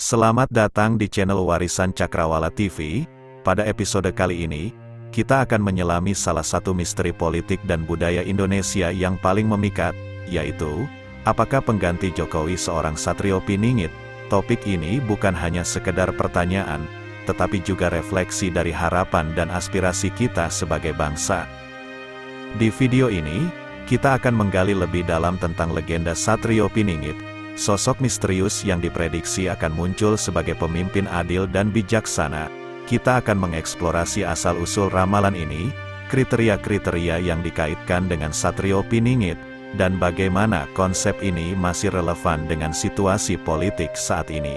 Selamat datang di channel Warisan Cakrawala TV. Pada episode kali ini, kita akan menyelami salah satu misteri politik dan budaya Indonesia yang paling memikat, yaitu, apakah pengganti Jokowi seorang Satrio Piningit? Topik ini bukan hanya sekedar pertanyaan, tetapi juga refleksi dari harapan dan aspirasi kita sebagai bangsa. Di video ini, kita akan menggali lebih dalam tentang legenda Satrio Piningit, sosok misterius yang diprediksi akan muncul sebagai pemimpin adil dan bijaksana. Kita akan mengeksplorasi asal-usul ramalan ini, kriteria-kriteria yang dikaitkan dengan Satrio Piningit, dan bagaimana konsep ini masih relevan dengan situasi politik saat ini.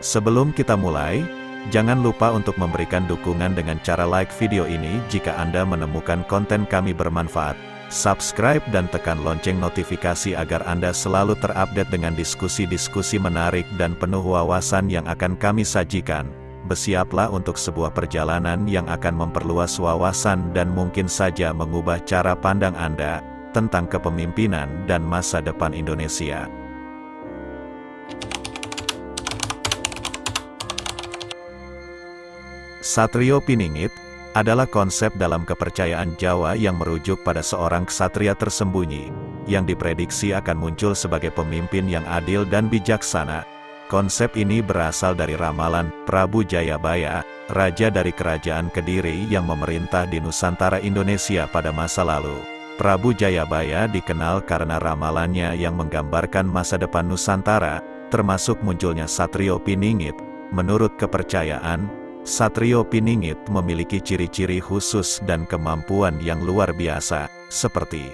Sebelum kita mulai, jangan lupa untuk memberikan dukungan dengan cara like video ini jika Anda menemukan konten kami bermanfaat. Subscribe dan tekan lonceng notifikasi agar Anda selalu terupdate dengan diskusi-diskusi menarik dan penuh wawasan yang akan kami sajikan. Bersiaplah untuk sebuah perjalanan yang akan memperluas wawasan dan mungkin saja mengubah cara pandang Anda tentang kepemimpinan dan masa depan Indonesia. Satrio Piningit adalah konsep dalam kepercayaan Jawa yang merujuk pada seorang ksatria tersembunyi, yang diprediksi akan muncul sebagai pemimpin yang adil dan bijaksana. Konsep ini berasal dari ramalan Prabu Jayabaya, raja dari kerajaan Kediri yang memerintah di Nusantara Indonesia pada masa lalu. Prabu Jayabaya dikenal karena ramalannya yang menggambarkan masa depan Nusantara, termasuk munculnya Satrio Piningit. Menurut kepercayaan, Satrio Piningit memiliki ciri-ciri khusus dan kemampuan yang luar biasa, seperti: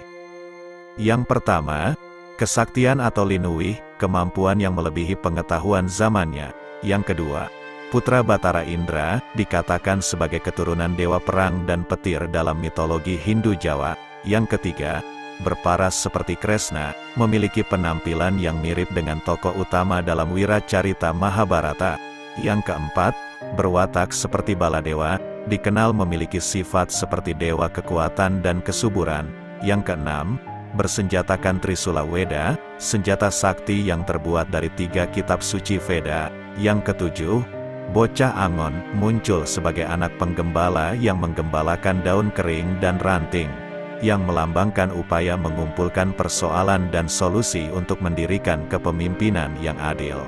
yang pertama, kesaktian atau linuwih, kemampuan yang melebihi pengetahuan zamannya. Yang kedua, putra Batara Indra, dikatakan sebagai keturunan dewa perang dan petir dalam mitologi Hindu Jawa. Yang ketiga, berparas seperti Kresna, memiliki penampilan yang mirip dengan tokoh utama dalam Wiracarita Mahabharata. Yang keempat, berwatak seperti Baladewa, dikenal memiliki sifat seperti dewa kekuatan dan kesuburan. Yang keenam, bersenjatakan Trisula Weda, senjata sakti yang terbuat dari 3 kitab suci Veda. Yang ketujuh, bocah Angon, muncul sebagai anak penggembala yang menggembalakan daun kering dan ranting, yang melambangkan upaya mengumpulkan persoalan dan solusi untuk mendirikan kepemimpinan yang adil.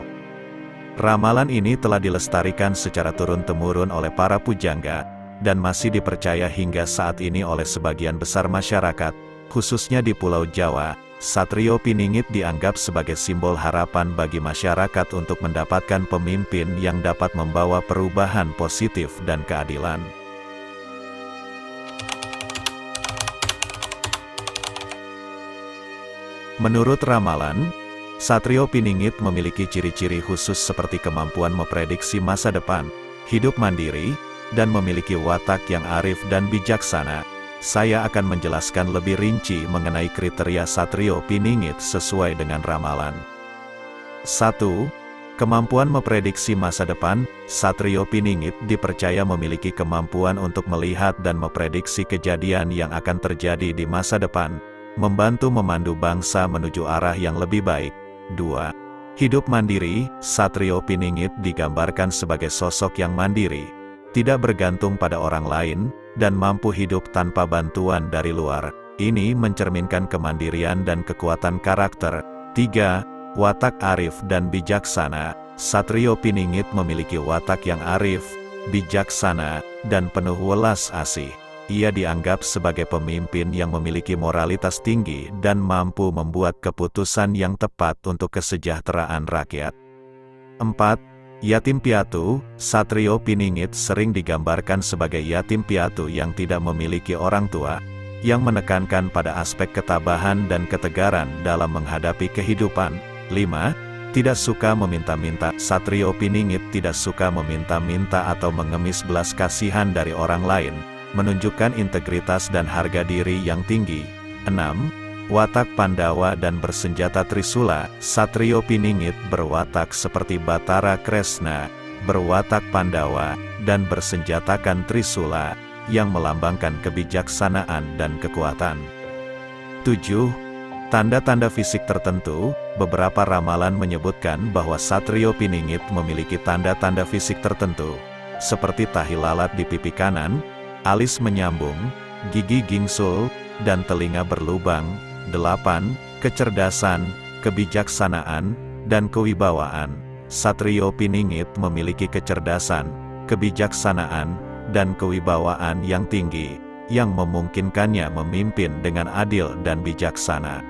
Ramalan ini telah dilestarikan secara turun-temurun oleh para pujangga, dan masih dipercaya hingga saat ini oleh sebagian besar masyarakat, khususnya di Pulau Jawa. Satrio Piningit dianggap sebagai simbol harapan bagi masyarakat untuk mendapatkan pemimpin yang dapat membawa perubahan positif dan keadilan. Menurut ramalan, Satrio Piningit memiliki ciri-ciri khusus seperti kemampuan memprediksi masa depan, hidup mandiri, dan memiliki watak yang arif dan bijaksana. Saya akan menjelaskan lebih rinci mengenai kriteria Satrio Piningit sesuai dengan ramalan. 1. Kemampuan memprediksi masa depan. Satrio Piningit dipercaya memiliki kemampuan untuk melihat dan memprediksi kejadian yang akan terjadi di masa depan, membantu memandu bangsa menuju arah yang lebih baik. 2. Hidup mandiri. Satrio Piningit digambarkan sebagai sosok yang mandiri, tidak bergantung pada orang lain, dan mampu hidup tanpa bantuan dari luar. Ini mencerminkan kemandirian dan kekuatan karakter. 3. Watak arif dan bijaksana. Satrio Piningit memiliki watak yang arif, bijaksana, dan penuh welas asih. Ia dianggap sebagai pemimpin yang memiliki moralitas tinggi dan mampu membuat keputusan yang tepat untuk kesejahteraan rakyat. 4. Yatim piatu. Satrio Piningit sering digambarkan sebagai yatim piatu yang tidak memiliki orang tua, yang menekankan pada aspek ketabahan dan ketegaran dalam menghadapi kehidupan. 5. Tidak suka meminta-minta. Satrio Piningit tidak suka meminta-minta atau mengemis belas kasihan dari orang lain, menunjukkan integritas dan harga diri yang tinggi. 6. Watak Pandawa dan bersenjata Trisula. Satrio Piningit berwatak seperti Batara Kresna, berwatak Pandawa, dan bersenjatakan Trisula, yang melambangkan kebijaksanaan dan kekuatan. 7. Tanda-tanda fisik tertentu, beberapa ramalan menyebutkan bahwa Satrio Piningit memiliki tanda-tanda fisik tertentu, seperti tahi lalat di pipi kanan, alis menyambung, gigi gingsul, dan telinga berlubang. 8. Kecerdasan, kebijaksanaan, dan kewibawaan. Satrio Piningit memiliki kecerdasan, kebijaksanaan, dan kewibawaan yang tinggi, yang memungkinkannya memimpin dengan adil dan bijaksana.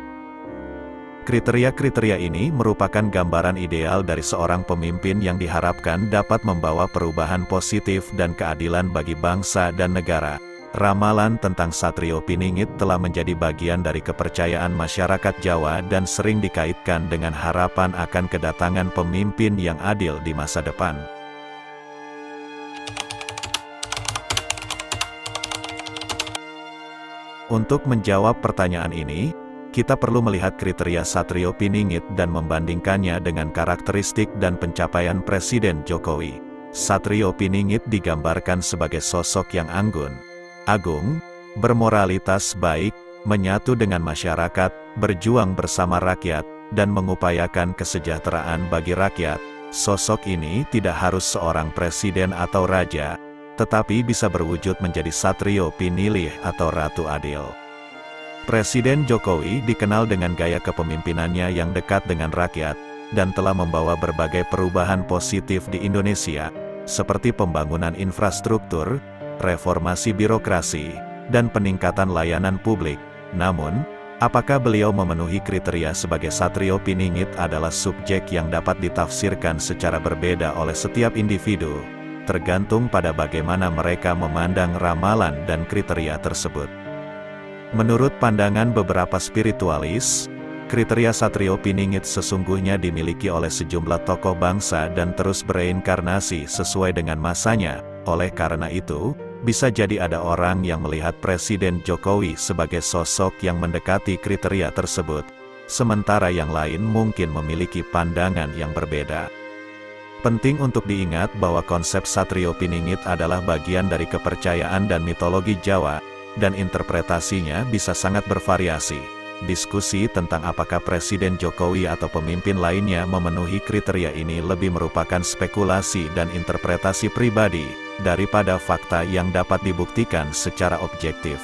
Kriteria-kriteria ini merupakan gambaran ideal dari seorang pemimpin yang diharapkan dapat membawa perubahan positif dan keadilan bagi bangsa dan negara. Ramalan tentang Satrio Piningit telah menjadi bagian dari kepercayaan masyarakat Jawa dan sering dikaitkan dengan harapan akan kedatangan pemimpin yang adil di masa depan. Untuk menjawab pertanyaan ini, kita perlu melihat kriteria Satrio Piningit dan membandingkannya dengan karakteristik dan pencapaian Presiden Jokowi. Satrio Piningit digambarkan sebagai sosok yang anggun, agung, bermoralitas baik, menyatu dengan masyarakat, berjuang bersama rakyat, dan mengupayakan kesejahteraan bagi rakyat. Sosok ini tidak harus seorang presiden atau raja, tetapi bisa berwujud menjadi Satrio Pinilih atau Ratu Adil. Presiden Jokowi dikenal dengan gaya kepemimpinannya yang dekat dengan rakyat, dan telah membawa berbagai perubahan positif di Indonesia, seperti pembangunan infrastruktur, reformasi birokrasi, dan peningkatan layanan publik. Namun, apakah beliau memenuhi kriteria sebagai Satrio Piningit adalah subjek yang dapat ditafsirkan secara berbeda oleh setiap individu, tergantung pada bagaimana mereka memandang ramalan dan kriteria tersebut. Menurut pandangan beberapa spiritualis, kriteria Satrio Piningit sesungguhnya dimiliki oleh sejumlah tokoh bangsa dan terus bereinkarnasi sesuai dengan masanya. Oleh karena itu, bisa jadi ada orang yang melihat Presiden Jokowi sebagai sosok yang mendekati kriteria tersebut, sementara yang lain mungkin memiliki pandangan yang berbeda. Penting untuk diingat bahwa konsep Satrio Piningit adalah bagian dari kepercayaan dan mitologi Jawa, dan interpretasinya bisa sangat bervariasi. Diskusi tentang apakah Presiden Jokowi atau pemimpin lainnya memenuhi kriteria ini lebih merupakan spekulasi dan interpretasi pribadi, daripada fakta yang dapat dibuktikan secara objektif.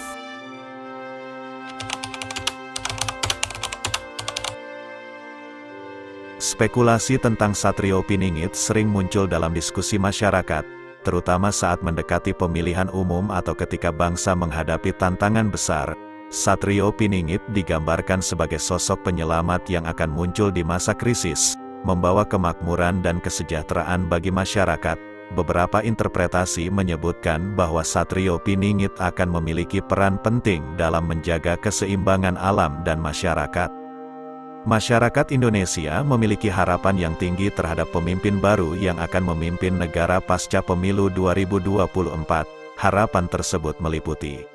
Spekulasi tentang Satrio Piningit sering muncul dalam diskusi masyarakat, terutama saat mendekati pemilihan umum atau ketika bangsa menghadapi tantangan besar. Satrio Piningit digambarkan sebagai sosok penyelamat yang akan muncul di masa krisis, membawa kemakmuran dan kesejahteraan bagi masyarakat. Beberapa interpretasi menyebutkan bahwa Satrio Piningit akan memiliki peran penting dalam menjaga keseimbangan alam dan masyarakat. Masyarakat Indonesia memiliki harapan yang tinggi terhadap pemimpin baru yang akan memimpin negara pasca pemilu 2024. Harapan tersebut meliputi: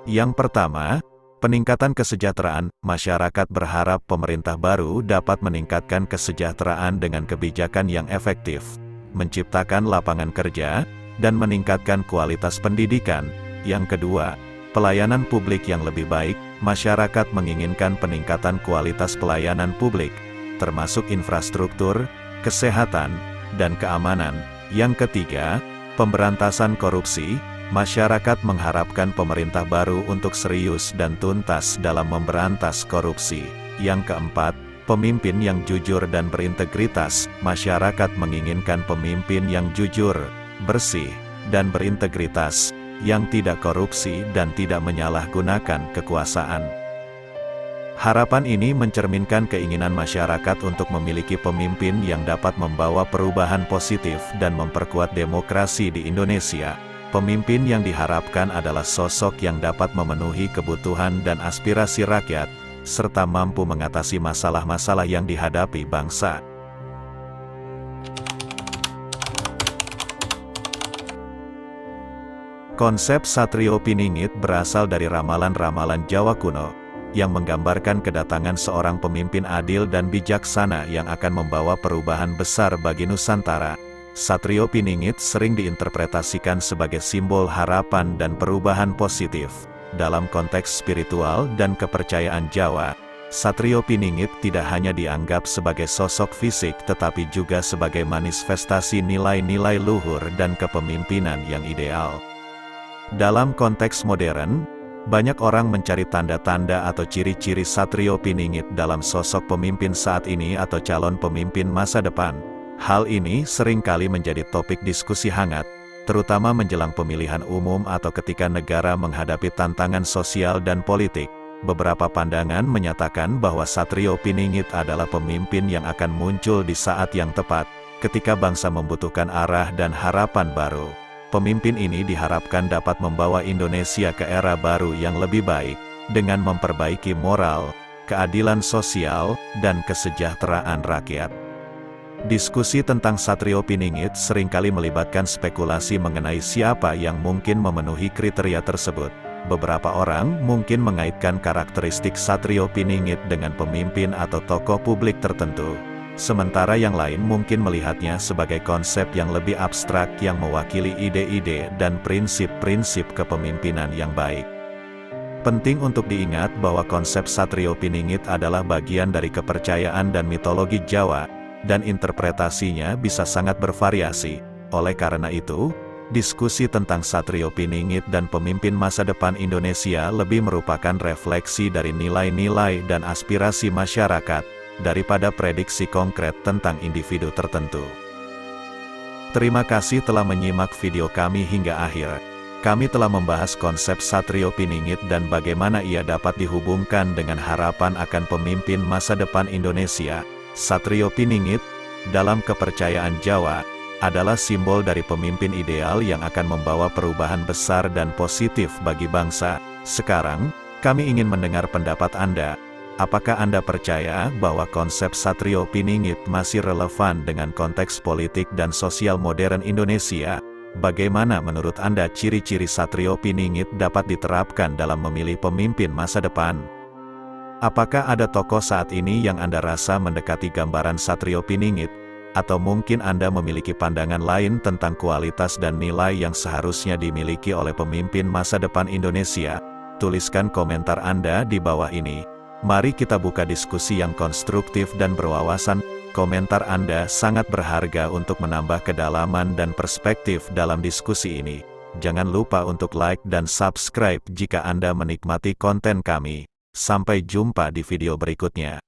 yang pertama, peningkatan kesejahteraan. Masyarakat berharap pemerintah baru dapat meningkatkan kesejahteraan dengan kebijakan yang efektif, menciptakan lapangan kerja, dan meningkatkan kualitas pendidikan. Yang kedua, pelayanan publik yang lebih baik. Masyarakat menginginkan peningkatan kualitas pelayanan publik, termasuk infrastruktur, kesehatan, dan keamanan. Yang ketiga, pemberantasan korupsi. Masyarakat mengharapkan pemerintah baru untuk serius dan tuntas dalam memberantas korupsi. Yang keempat, pemimpin yang jujur dan berintegritas. Masyarakat menginginkan pemimpin yang jujur, bersih, dan berintegritas, yang tidak korupsi dan tidak menyalahgunakan kekuasaan. Harapan ini mencerminkan keinginan masyarakat untuk memiliki pemimpin yang dapat membawa perubahan positif dan memperkuat demokrasi di Indonesia. Pemimpin yang diharapkan adalah sosok yang dapat memenuhi kebutuhan dan aspirasi rakyat, serta mampu mengatasi masalah-masalah yang dihadapi bangsa. Konsep Satrio Piningit berasal dari ramalan-ramalan Jawa kuno, yang menggambarkan kedatangan seorang pemimpin adil dan bijaksana yang akan membawa perubahan besar bagi Nusantara. Satrio Piningit sering diinterpretasikan sebagai simbol harapan dan perubahan positif. Dalam konteks spiritual dan kepercayaan Jawa, Satrio Piningit tidak hanya dianggap sebagai sosok fisik tetapi juga sebagai manifestasi nilai-nilai luhur dan kepemimpinan yang ideal. Dalam konteks modern, banyak orang mencari tanda-tanda atau ciri-ciri Satrio Piningit dalam sosok pemimpin saat ini atau calon pemimpin masa depan. Hal ini seringkali menjadi topik diskusi hangat, terutama menjelang pemilihan umum atau ketika negara menghadapi tantangan sosial dan politik. Beberapa pandangan menyatakan bahwa Satrio Piningit adalah pemimpin yang akan muncul di saat yang tepat, ketika bangsa membutuhkan arah dan harapan baru. Pemimpin ini diharapkan dapat membawa Indonesia ke era baru yang lebih baik, dengan memperbaiki moral, keadilan sosial, dan kesejahteraan rakyat. Diskusi tentang Satrio Piningit seringkali melibatkan spekulasi mengenai siapa yang mungkin memenuhi kriteria tersebut. Beberapa orang mungkin mengaitkan karakteristik Satrio Piningit dengan pemimpin atau tokoh publik tertentu. Sementara yang lain mungkin melihatnya sebagai konsep yang lebih abstrak yang mewakili ide-ide dan prinsip-prinsip kepemimpinan yang baik. Penting untuk diingat bahwa konsep Satrio Piningit adalah bagian dari kepercayaan dan mitologi Jawa, dan interpretasinya bisa sangat bervariasi. Oleh karena itu, diskusi tentang Satrio Piningit dan pemimpin masa depan Indonesia lebih merupakan refleksi dari nilai-nilai dan aspirasi masyarakat, daripada prediksi konkret tentang individu tertentu. Terima kasih telah menyimak video kami hingga akhir. Kami telah membahas konsep Satrio Piningit dan bagaimana ia dapat dihubungkan dengan harapan akan pemimpin masa depan Indonesia. Satrio Piningit, dalam kepercayaan Jawa, adalah simbol dari pemimpin ideal yang akan membawa perubahan besar dan positif bagi bangsa. Sekarang, kami ingin mendengar pendapat Anda. Apakah Anda percaya bahwa konsep Satrio Piningit masih relevan dengan konteks politik dan sosial modern Indonesia? Bagaimana menurut Anda ciri-ciri Satrio Piningit dapat diterapkan dalam memilih pemimpin masa depan? Apakah ada tokoh saat ini yang Anda rasa mendekati gambaran Satrio Piningit? Atau mungkin Anda memiliki pandangan lain tentang kualitas dan nilai yang seharusnya dimiliki oleh pemimpin masa depan Indonesia? Tuliskan komentar Anda di bawah ini. Mari kita buka diskusi yang konstruktif dan berwawasan. Komentar Anda sangat berharga untuk menambah kedalaman dan perspektif dalam diskusi ini. Jangan lupa untuk like dan subscribe jika Anda menikmati konten kami. Sampai jumpa di video berikutnya.